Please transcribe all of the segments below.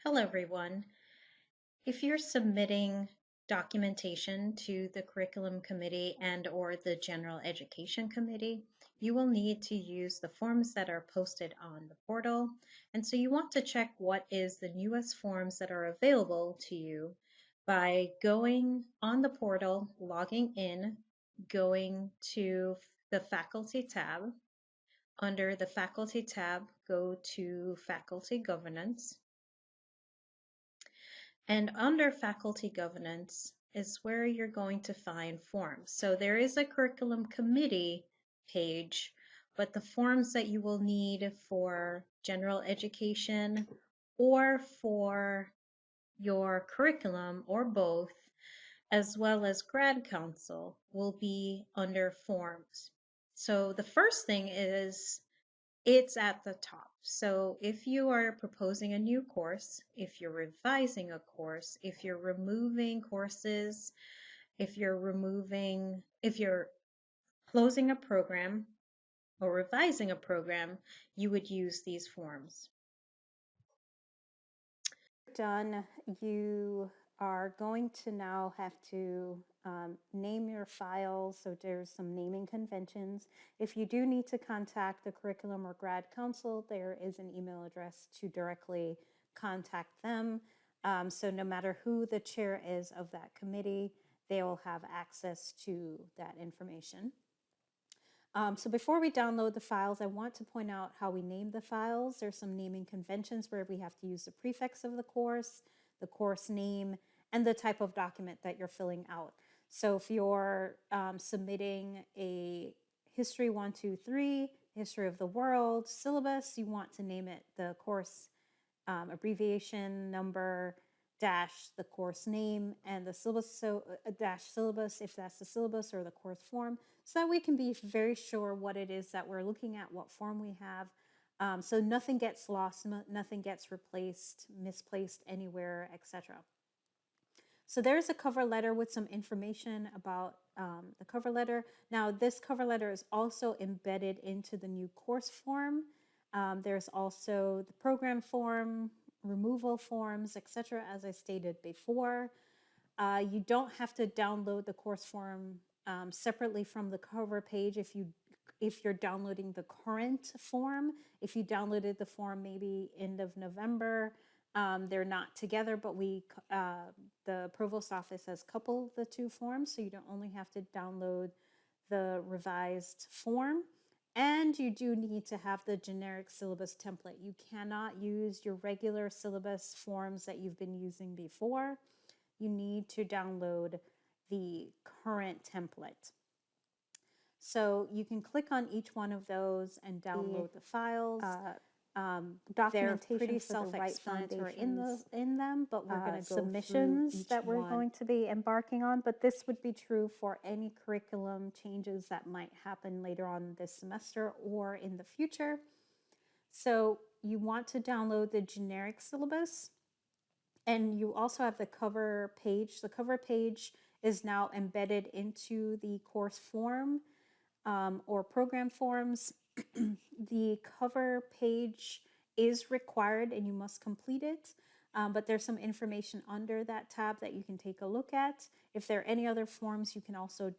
Hello, everyone. If you're submitting documentation to the curriculum committee and or the general education committee, you will need to use the forms that are posted on the portal. And so you want to check what is the newest forms that are available to you by going on the portal, logging in, going to the faculty tab. Under the faculty tab, go to faculty governance. And under faculty governance is where you're going to find forms. So there is a curriculum committee page, but the forms that you will need for general education or for your curriculum or both, as well as grad council, will be under forms. So the first thing is it's at the top. So if you are proposing a new course, if you're revising a course, if you're removing courses, if you're closing a program or revising a program, you would use these forms. Done, you are going to now have to name your files. So there's some naming conventions. If you do need to contact the curriculum or grad council, there is an email address to directly contact them. So no matter who the chair is of that committee, they will have access to that information. So before we download the files, I want to point out how we name the files. There's some naming conventions where we have to use the prefix of the course name, and the type of document that you're filling out. So if you're submitting a History 123, History of the World syllabus, you want to name it the course abbreviation number dash the course name and the syllabus, so dash syllabus if that's the syllabus or the course form, so that we can be very sure what it is that we're looking at, what form we have, so nothing gets lost, nothing gets replaced, misplaced anywhere, etc. So there's a cover letter with some information about the cover letter. Now this cover letter is also embedded into the new course form. There's also the program form, removal forms, etc. as I stated before. You don't have to download the course form separately from the cover page if you're downloading the current form. If you downloaded the form maybe end of November, they're not together, but the provost office has coupled the two forms, so you don't only have to download the revised form. And you do need to have the generic syllabus template. You cannot use your regular syllabus forms that you've been using before. You need to download the current template. So you can click on each one of those and download the files. They're pretty self-explanatory in them, but we're going to go submissions that we're going to be embarking on. But this would be true for any curriculum changes that might happen later on this semester or in the future. So you want to download the generic syllabus, and you also have the cover page. The cover page is now embedded into the course form or program forms. The cover page is required and you must complete it, but there's some information under that tab that you can take a look at. If there are any other forms, you can also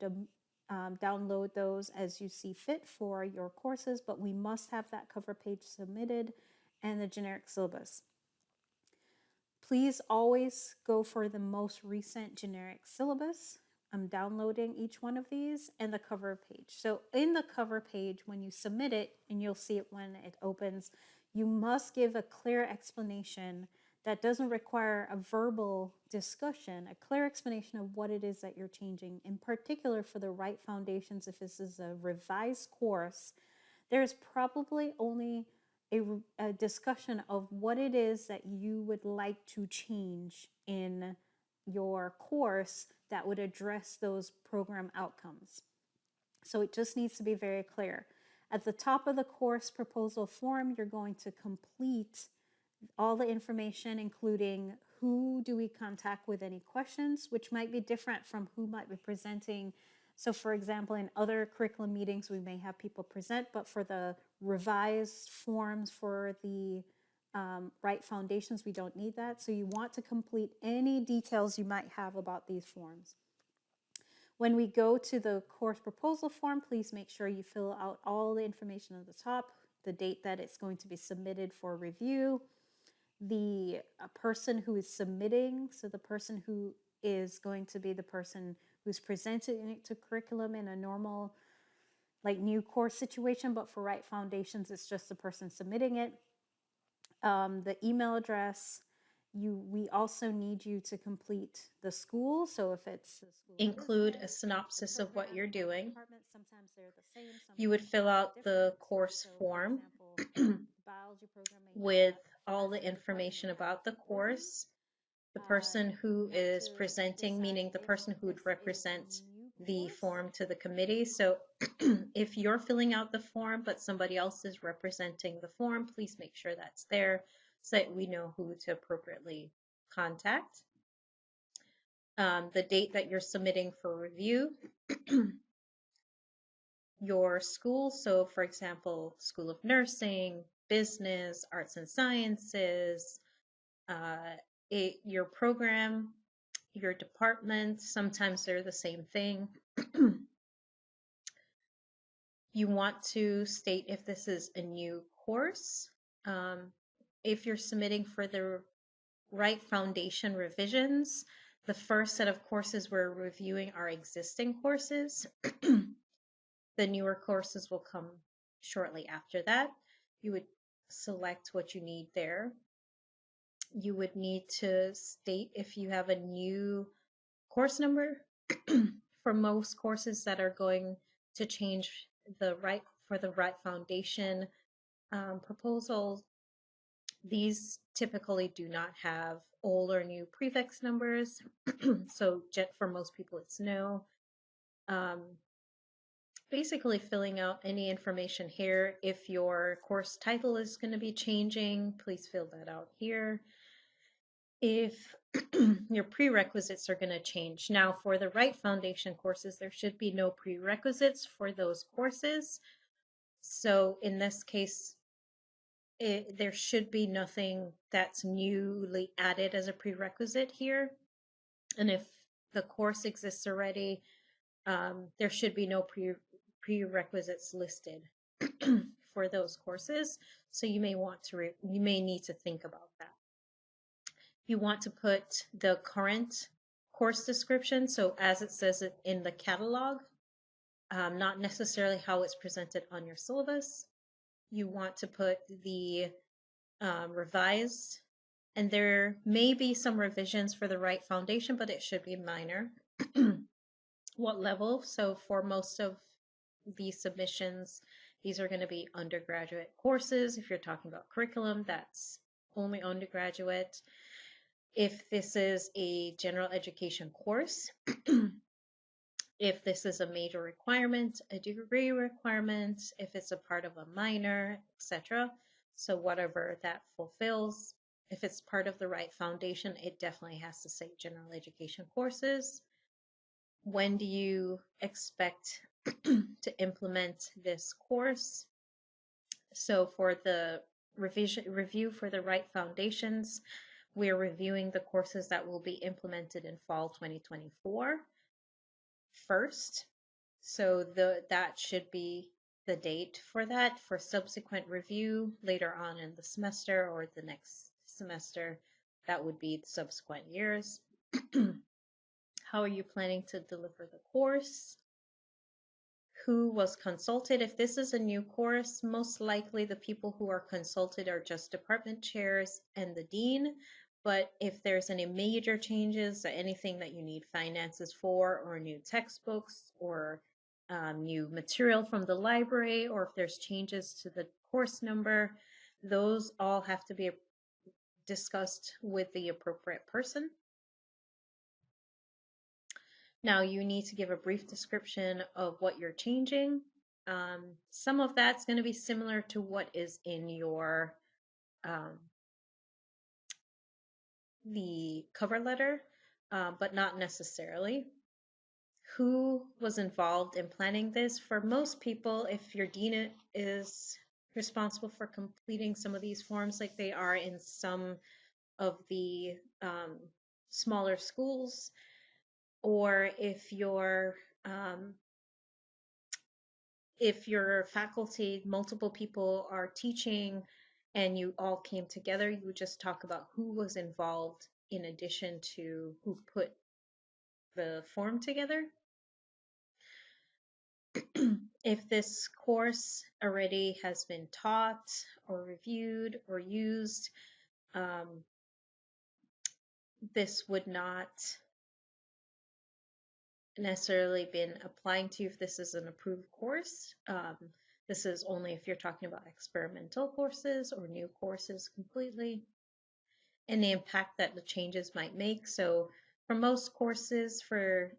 download those as you see fit for your courses, but we must have that cover page submitted and the generic syllabus. Please always go for the most recent generic syllabus. I'm downloading each one of these and the cover page. So in the cover page, when you submit it, and you'll see it when it opens, you must give a clear explanation that doesn't require a verbal discussion, a clear explanation of what it is that you're changing. In particular, for the right foundations, if this is a revised course, there's probably only a discussion of what it is that you would like to change in your course that would address those program outcomes. So it just needs to be very clear. At the top of the course proposal form, you're going to complete all the information, including who do we contact with any questions, which might be different from who might be presenting. So for example, in other curriculum meetings, we may have people present, but for the revised forms for the Right Foundations, we don't need that. So you want to complete any details you might have about these forms. When we go to the course proposal form, please make sure you fill out all the information at the top, the date that it's going to be submitted for review, the person who is submitting, so the person who is going to be the person who's presenting it to curriculum in a normal, like new course situation, but for Right Foundations, it's just the person submitting it. The email address. We also need you to complete the school. So if it's the school of Include a business, synopsis the of what program, you're or the doing. department, sometimes they're the same. You would Sometimes fill it's out the different. course So, for form example, biology program may with have all less the than department information may have about the different programs. course. The person You who want is to presenting, meaning decide the if person who would this is a represent new the course. form to the committee. So if you're filling out the form, but somebody else is representing the form, please make sure that's there so that we know who to appropriately contact. The date that you're submitting for review, your school. So for example, School of Nursing, Business, Arts and Sciences, your program, your department, sometimes they're the same thing. You want to state if this is a new course. If you're submitting for the Right Foundation revisions, the first set of courses we're reviewing are existing courses. The newer courses will come shortly after that. You would select what you need there. You would need to state if you have a new course number. For most courses that are going to change the Right Foundation proposals, these typically do not have old or new prefix numbers. So for most people, it's no. Basically filling out any information here. If your course title is going to be changing, please fill that out here. If your prerequisites are going to change. Now, for the Right Foundation courses, there should be no prerequisites for those courses. So in this case, there should be nothing that's newly added as a prerequisite here. And if the course exists already, there should be no prerequisites listed for those courses. So you may need to think about that. You want to put the current course description, so as it says it in the catalog, not necessarily how it's presented on your syllabus. You want to put the revised, and there may be some revisions for the Right Foundation, but it should be minor. What level? So for most of these submissions, these are going to be undergraduate courses. If you're talking about curriculum, that's only undergraduate. If this is a general education course, if this is a major requirement, a degree requirement, if it's a part of a minor, etc. So whatever that fulfills. If it's part of the Right Foundation, it definitely has to say general education courses. When do you expect to implement this course? So for the review for the Right Foundations, we're reviewing the courses that will be implemented in fall 2024 first. So that should be the date for that. For subsequent review later on in the semester or the next semester, that would be the subsequent years. How are you planning to deliver the course? Who was consulted? If this is a new course, most likely the people who are consulted are just department chairs and the dean. But if there's any major changes or anything that you need finances for, or new textbooks, or new material from the library, or if there's changes to the course number, those all have to be discussed with the appropriate person. Now you need to give a brief description of what you're changing. Some of that's going to be similar to what is in your the cover letter, but not necessarily. Who was involved in planning this? For most people, if your dean is responsible for completing some of these forms like they are in some of the smaller schools, or um, if your faculty, multiple people are teaching and you all came together, you would just talk about who was involved in addition to who put the form together. If this course already has been taught or reviewed or used, um, this would not necessarily been applying to you if this is an approved course. This is only if you're talking about experimental courses or new courses completely, and the impact that the changes might make. So for most courses for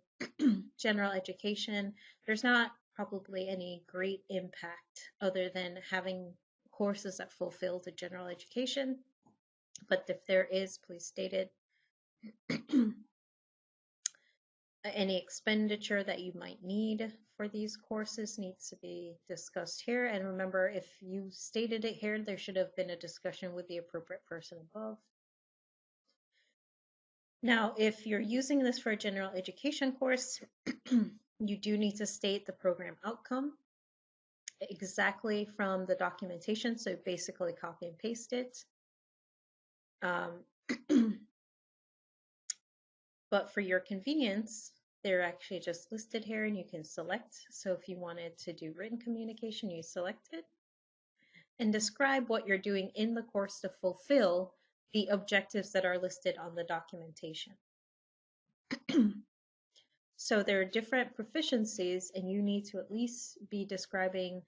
general education, there's not probably any great impact other than having courses that fulfill the general education. But if there is, please state it. Any expenditure that you might need for these courses needs to be discussed here. And remember, if you stated it here, there should have been a discussion with the appropriate person above. Now, if you're using this for a general education course, you do need to state the program outcome exactly from the documentation. So basically copy and paste it. But for your convenience, they're actually just listed here and you can select. So if you wanted to do written communication, you select it and describe what you're doing in the course to fulfill the objectives that are listed on the documentation. So there are different proficiencies and you need to at least be describing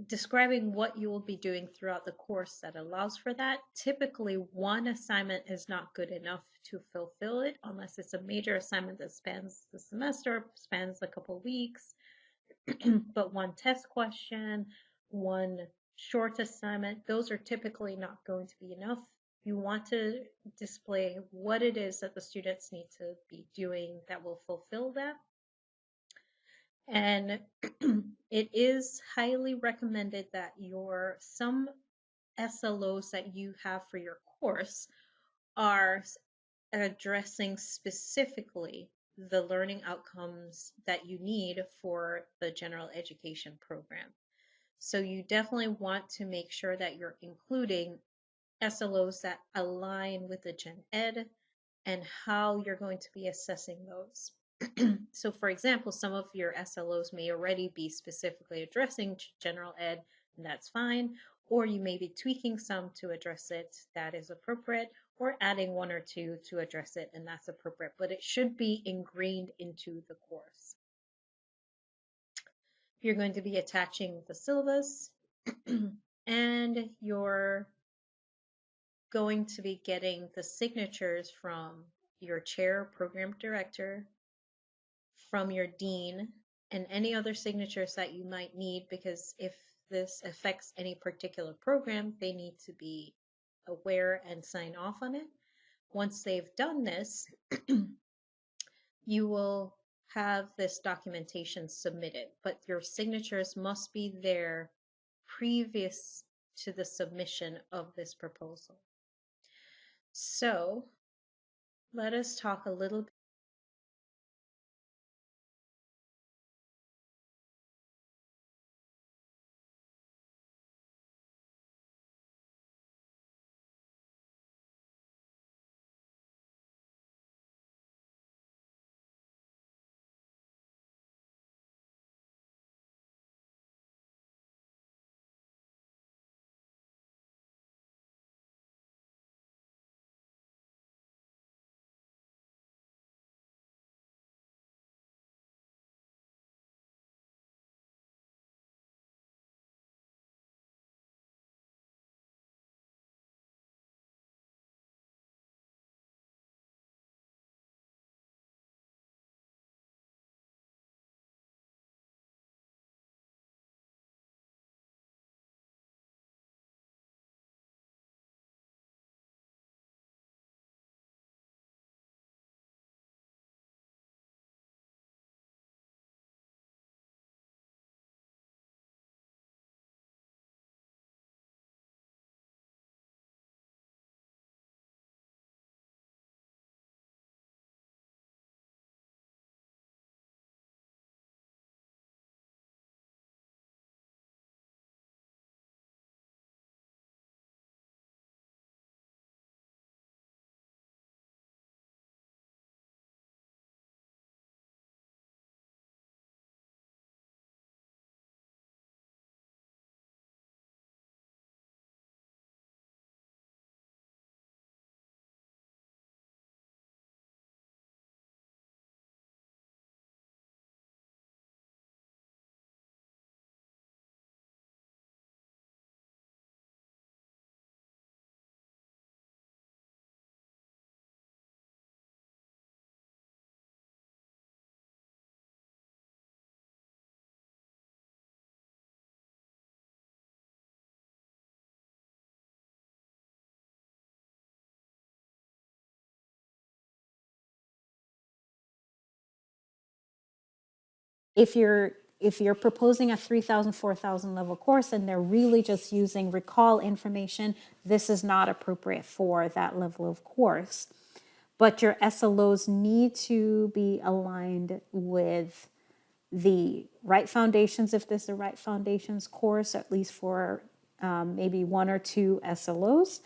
describing what you will be doing throughout the course that allows for that. Typically, one assignment is not good enough to fulfill it unless it's a major assignment that spans the semester, spans a couple weeks. But one test question, one short assignment, those are typically not going to be enough. You want to display what it is that the students need to be doing that will fulfill that. And it is highly recommended that some SLOs that you have for your course are addressing specifically the learning outcomes that you need for the general education program. So you definitely want to make sure that you're including SLOs that align with the Gen Ed and how you're going to be assessing those. So for example, some of your SLOs may already be specifically addressing general ed, and that's fine. Or you may be tweaking some to address it, that is appropriate, or adding one or two to address it, and that's appropriate. But it should be ingrained into the course. You're going to be attaching the syllabus, and you're going to be getting the signatures from your chair, program director, from your dean, and any other signatures that you might need, because if this affects any particular program, they need to be aware and sign off on it. Once they've done this, you will have this documentation submitted, but your signatures must be there previous to the submission of this proposal. So let us talk a little bit if you're proposing a 3,000, 4,000 level course and they're really just using recall information, this is not appropriate for that level of course. But your SLOs need to be aligned with the right foundations, if this is a right foundations course, at least for maybe one or two SLOs.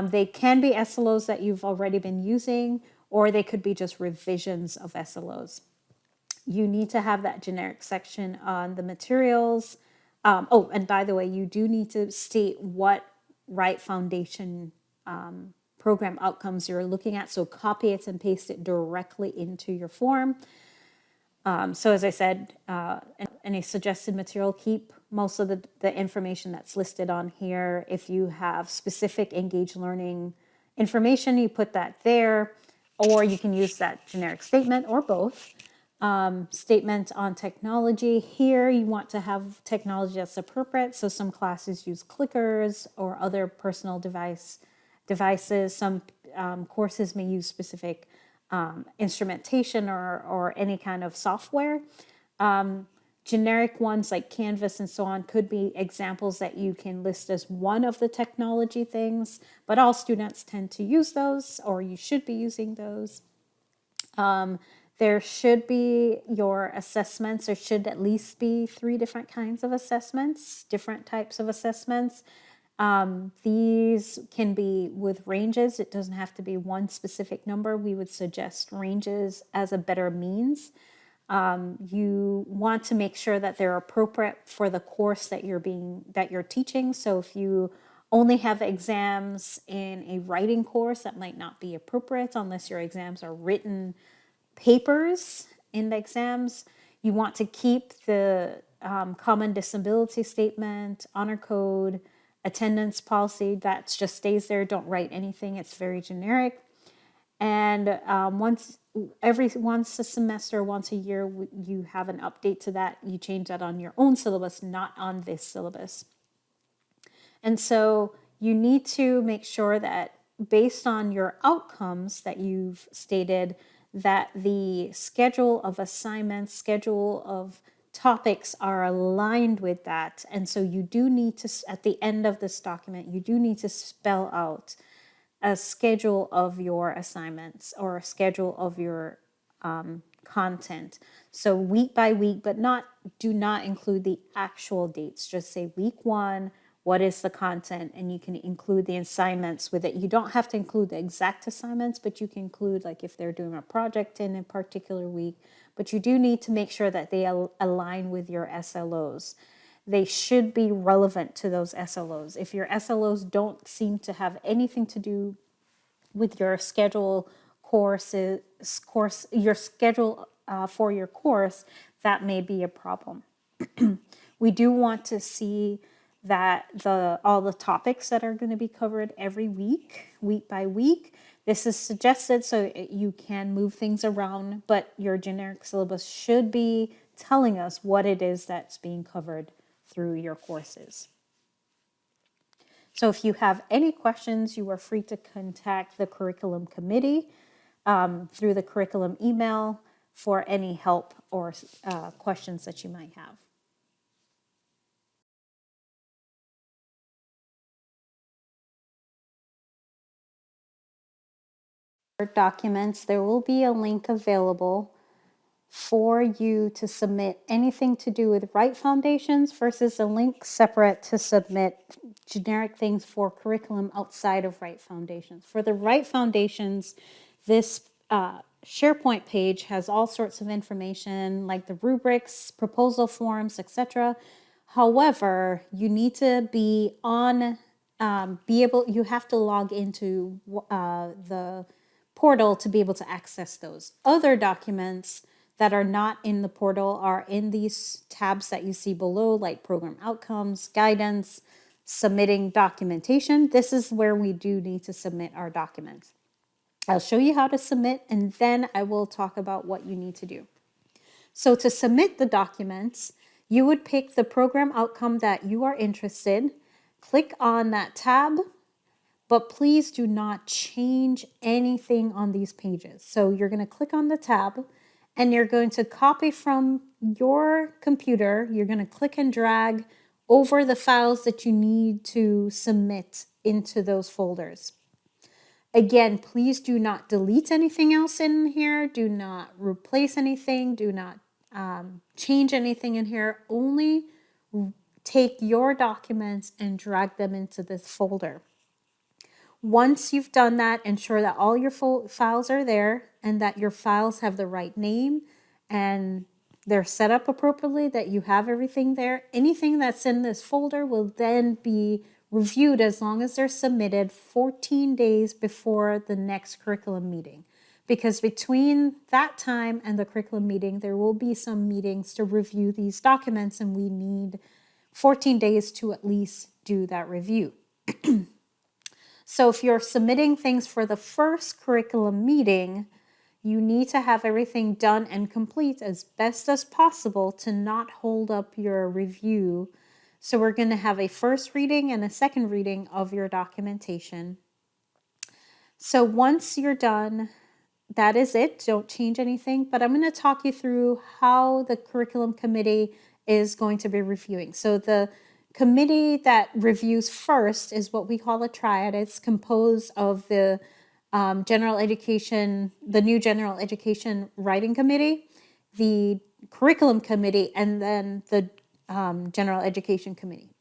They can be SLOs that you've already been using, or they could be just revisions of SLOs. You need to have that generic section on the materials. Oh, and by the way, you do need to state what right foundation program outcomes you're looking at. So copy it and paste it directly into your form. So as I said, any suggested material, keep most of the information that's listed on here. If you have specific engaged learning information, you put that there, or you can use that generic statement or both. Statement on technology. Here you want to have technology that's appropriate. So some classes use clickers or other personal devices. Some courses may use specific instrumentation or any kind of software. Generic ones like Canvas and so on could be examples that you can list as one of the technology things, but all students tend to use those, or you should be using those. There should be your assessments. There should at least be 3 different kinds of assessments, different types of assessments. These can be with ranges. It doesn't have to be one specific number. We would suggest ranges as a better means. You want to make sure that they're appropriate for the course that you're teaching. So if you only have exams in a writing course, that might not be appropriate unless your exams are written papers in the exams. You want to keep the common disability statement, honor code, attendance policy. That just stays there. Don't write anything. It's very generic. And once a semester, once a year, you have an update to that. You change that on your own syllabus, not on this syllabus. And so you need to make sure that based on your outcomes that you've stated, that the schedule of assignments, schedule of topics are aligned with that. And so you do need to, at the end of this document, you do need to spell out a schedule of your assignments or a schedule of your content. So week by week, but do not include the actual dates. Just say week 1, what is the content, and you can include the assignments with it. You don't have to include the exact assignments, but you can include like if they're doing a project in a particular week, but you do need to make sure that they align with your SLOs. They should be relevant to those SLOs. If your SLOs don't seem to have anything to do with your schedule your schedule for your course, that may be a problem. We do want to see that all the topics that are going to be covered every week, week by week. This is suggested so you can move things around, but your generic syllabus should be telling us what it is that's being covered through your courses. So if you have any questions, you are free to contact the curriculum committee through the curriculum email for any help or questions that you might have. Documents, there will be a link available for you to submit anything to do with Right Foundations versus a link separate to submit generic things for curriculum outside of Right Foundations. For the Right Foundations, this SharePoint page has all sorts of information like the rubrics, proposal forms, etc. However, you need to be on, you have to log into the portal to be able to access those. Other documents that are not in the portal are in these tabs that you see below, like program outcomes, guidance, submitting documentation. This is where we do need to submit our documents. I'll show you how to submit, and then I will talk about what you need to do. So to submit the documents, you would pick the program outcome that you are interested, click on that tab, but please do not change anything on these pages. So you're going to click on the tab and you're going to copy from your computer, you're going to click and drag over the files that you need to submit into those folders. Again, please do not delete anything else in here. Do not replace anything. Do not change anything in here. Only take your documents and drag them into this folder. Once you've done that, ensure that all your files are there and that your files have the right name and they're set up appropriately, that you have everything there. Anything that's in this folder will then be reviewed as long as they're submitted 14 days before the next curriculum meeting. Because between that time and the curriculum meeting, there will be some meetings to review these documents, and we need 14 days to at least do that review. So if you're submitting things for the first curriculum meeting, you need to have everything done and complete as best as possible to not hold up your review. So we're going to have a first reading and a second reading of your documentation. So once you're done, that is it. Don't change anything, but I'm going to talk you through how the curriculum committee is going to be reviewing. So the committee that reviews first is what we call a triad. It's composed of the general education, the new general education writing committee, the curriculum committee, and then the general education committee.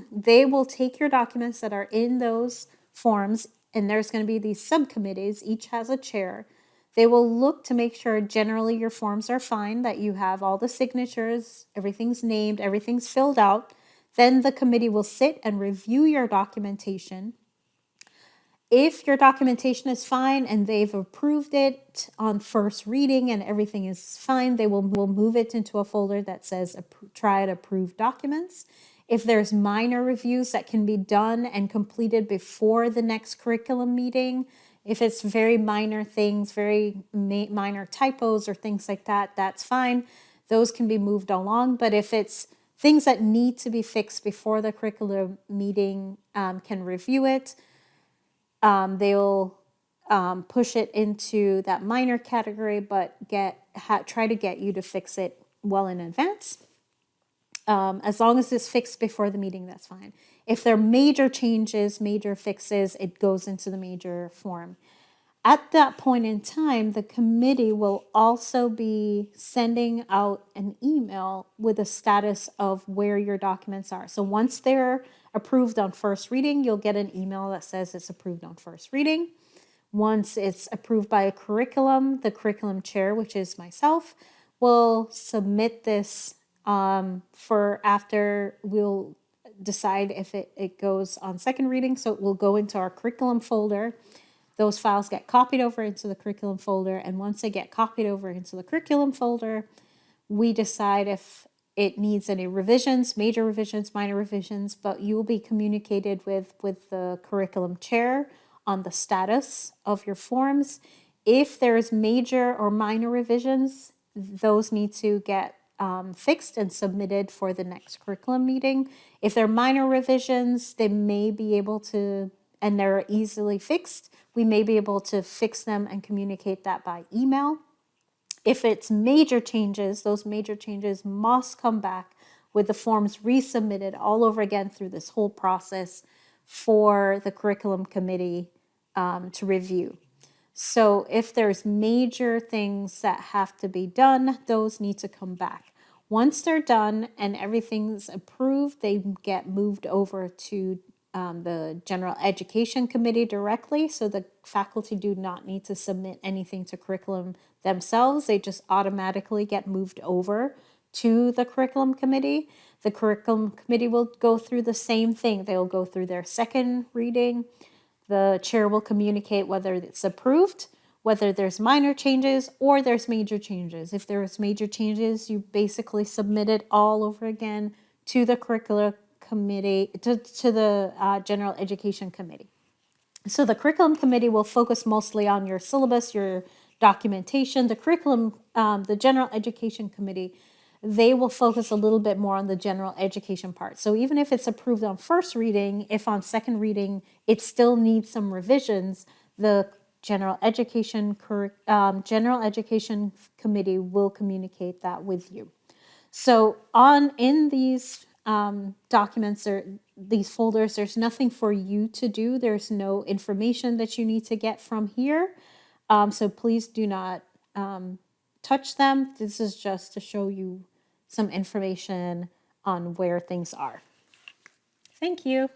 They will take your documents that are in those forms, and there's going to be these subcommittees. Each has a chair. They will look to make sure generally your forms are fine, that you have all the signatures, everything's named, everything's filled out. Then the committee will sit and review your documentation. If your documentation is fine and they've approved it on first reading and everything is fine, they will move it into a folder that says Triad approved documents. If there's minor reviews that can be done and completed before the next curriculum meeting, if it's very minor things, very minor typos or things like that, that's fine. Those can be moved along. But if it's things that need to be fixed before the curriculum meeting can review it, they'll push it into that minor category, but try to get you to fix it well in advance. As long as it's fixed before the meeting, that's fine. If there are major changes, major fixes, it goes into the major form. At that point in time, the committee will also be sending out an email with a status of where your documents are. So once they're approved on first reading, you'll get an email that says it's approved on first reading. Once it's approved by a curriculum, the curriculum chair, which is myself, will submit this for after we'll decide if it goes on second reading. So it will go into our curriculum folder. Those files get copied over into the curriculum folder. And once they get copied over into the curriculum folder, we decide if it needs any revisions, major revisions, minor revisions, but you will be communicated with the curriculum chair on the status of your forms. If there's major or minor revisions, those need to get fixed and submitted for the next curriculum meeting. If they're minor revisions, they may be able to, and they're easily fixed, we may be able to fix them and communicate that by email. If it's major changes, those major changes must come back with the forms resubmitted all over again through this whole process for the curriculum committee to review. So if there's major things that have to be done, those need to come back. Once they're done and everything's approved, they get moved over to the General Education Committee directly. So the faculty do not need to submit anything to curriculum themselves. They just automatically get moved over to the curriculum committee. The curriculum committee will go through the same thing. They'll go through their second reading. The chair will communicate whether it's approved, whether there's minor changes or there's major changes. If there's major changes, you basically submit it all over again to the curriculum committee, to the General Education Committee. So the curriculum committee will focus mostly on your syllabus, your documentation. The curriculum, the General Education Committee, they will focus a little bit more on the general education part. So even if it's approved on first reading, if on second reading it still needs some revisions, the General Education Committee will communicate that with you. So in these documents or these folders, there's nothing for you to do. There's no information that you need to get from here. So please do not touch them. This is just to show you some information on where things are. Thank you.